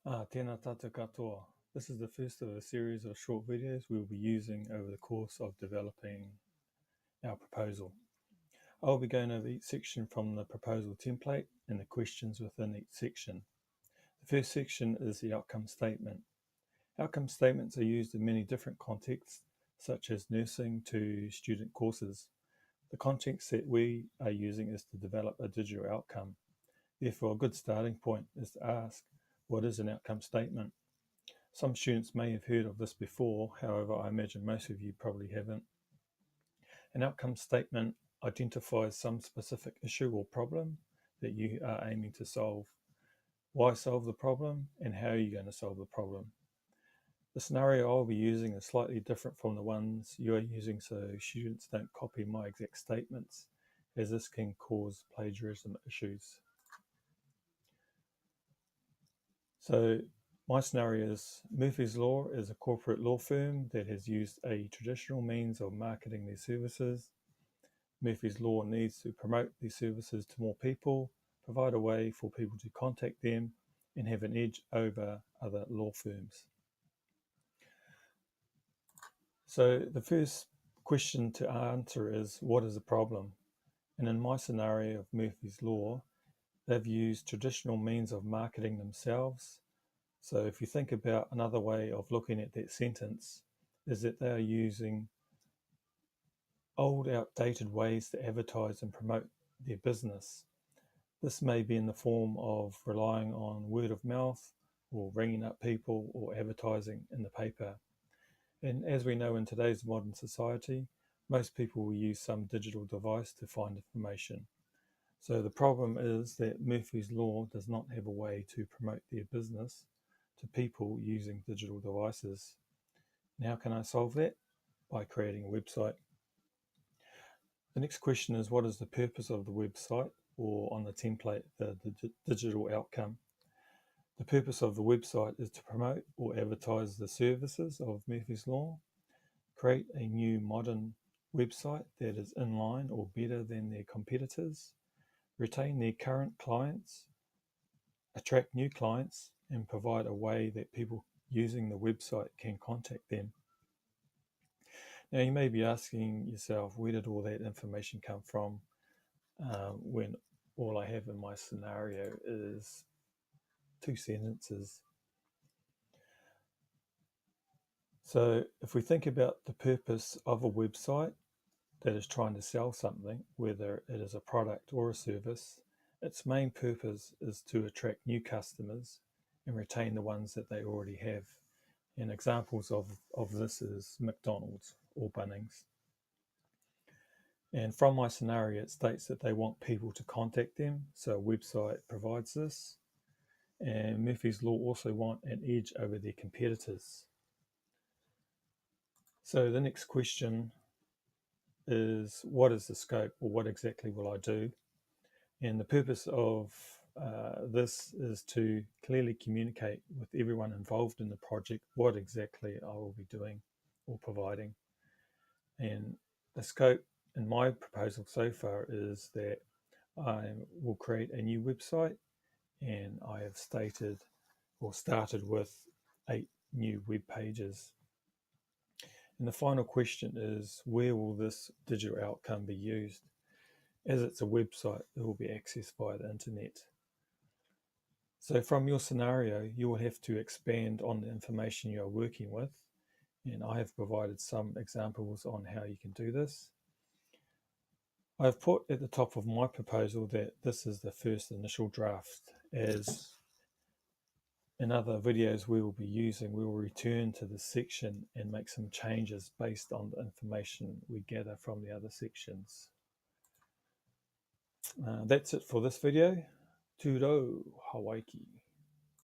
Tēnā tātou katoa. This is the first of a series of short videos we will be using over the course of developing our proposal. I'll be going over each section from the proposal template and the questions within each section. The first section is the outcome statement. Outcome statements are used in many different contexts, such as nursing to student courses. The context that we are using is to develop a digital outcome. Therefore, a good starting point is to ask, what is an outcome statement? Some students may have heard of this before, however, I imagine most of you probably haven't. An outcome statement identifies some specific issue or problem that you are aiming to solve. Why solve the problem, and how are you going to solve the problem? The scenario I'll be using is slightly different from the ones you are using, so students don't copy my exact statements, as this can cause plagiarism issues. So my scenario is Murphy's Law is a corporate law firm that has used a traditional means of marketing their services. Murphy's Law needs to promote these services to more people, provide a way for people to contact them, and have an edge over other law firms. So the first question to answer is, what is the problem? And in my scenario of Murphy's Law, they've used traditional means of marketing themselves. So if you think about another way of looking at that sentence, is that they are using old, outdated ways to advertise and promote their business. This may be in the form of relying on word of mouth, or ringing up people, or advertising in the paper. And as we know, in today's modern society, most people will use some digital device to find information. So the problem is that Murphy's Law does not have a way to promote their business to people using digital devices. And how can I solve that? By creating a website. The next question is, what is the purpose of the website, or on the template, the digital outcome? The purpose of the website is to promote or advertise the services of Murphy's Law, create a new modern website that is in line or better than their competitors, retain their current clients, attract new clients, and provide a way that people using the website can contact them. Now, you may be asking yourself, where did all that information come from when all I have in my scenario is 2 sentences? So if we think about the purpose of a website that is trying to sell something, whether it is a product or a service, its main purpose is to attract new customers and retain the ones that they already have. And examples of this is McDonald's or Bunnings. And from my scenario, it states that they want people to contact them, so a website provides this. And Murphy's Law also want an edge over their competitors. So the next question is, what is the scope, or what exactly will I do? And the purpose of this is to clearly communicate with everyone involved in the project what exactly I will be doing or providing. And the scope in my proposal so far is that I will create a new website, and I have stated or started with 8 new web pages. And the final question is, where will this digital outcome be used? As it's a website, it will be accessed via the internet. So from your scenario, you will have to expand on the information you are working with, and I have provided some examples on how you can do this. I've put at the top of my proposal that this is the first initial draft, as in other videos we will be using, we will return to this section and make some changes based on the information we gather from the other sections. That's it for this video. Tūrou, Hawaii.